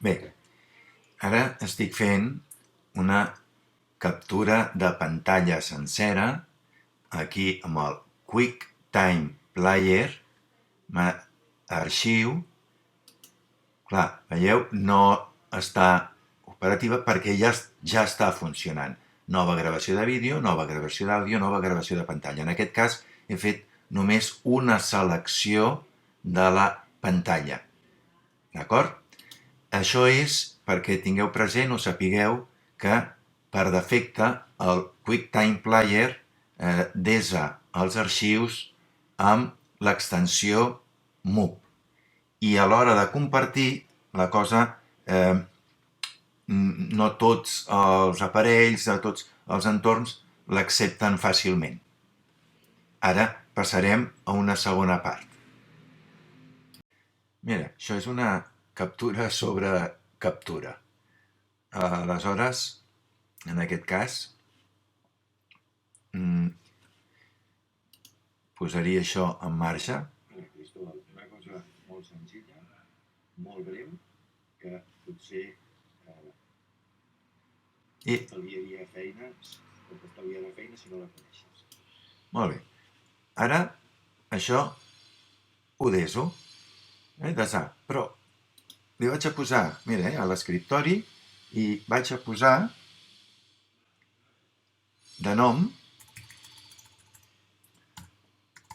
Bé, ara estic fent una captura de pantalla sencera aquí amb el QuickTime Player, arxiu. Clar, veieu, no està operativa perquè ja està funcionant. Nova gravació de vídeo, nova gravació d'àudio, nova gravació de pantalla. En aquest cas he fet només una selecció de la pantalla. D'acord? Això és perquè tingueu present o sapigueu que per defecte el QuickTime Player desa els arxius amb l'extensió MUV. I a l'hora de compartir, la cosa no tots els aparells, de tots els entorns, l'accepten fàcilment. Ara passarem a una segona part. Mira, això és una captura sobre captura. Aleshores, en aquest cas, posaria això en marxa. Cristóbal, una cosa molt senzilla, molt breu, que potser t'estalviarà feina si no la coneixes. Molt bé. Ara, això ho deso, desar, però li vaig a posar, mira, a l'escriptori, i vaig a posar de nom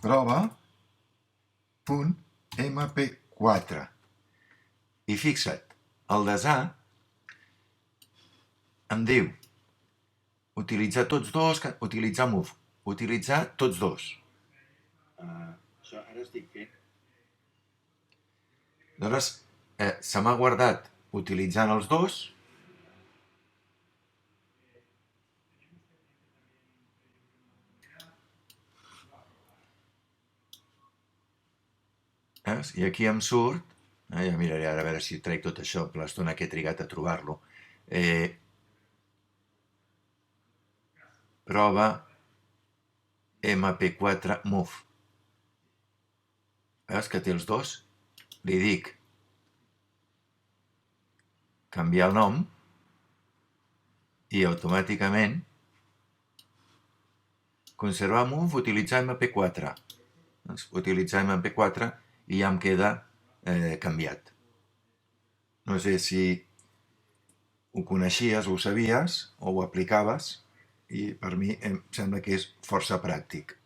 prova.mp4. I fixa't, el desar em diu utilitzar tots dos, utilitzar move, utilitzar tots dos. Això ara estic fent. Aleshores, se m'ha guardat utilitzant els dos. I aquí em surt, ja miraré ara a veure si trec tot això per l'estona que he trigat a trobar-lo. Prova MP4 Move. Veus que té els dos? Li dic canviar el nom i automàticament conservar Move, utilitzar MP4. Doncs utilitzar MP4 i ja em queda canviat. No sé si ho coneixies o ho sabies o ho aplicaves, i per mi em sembla que és força pràctic.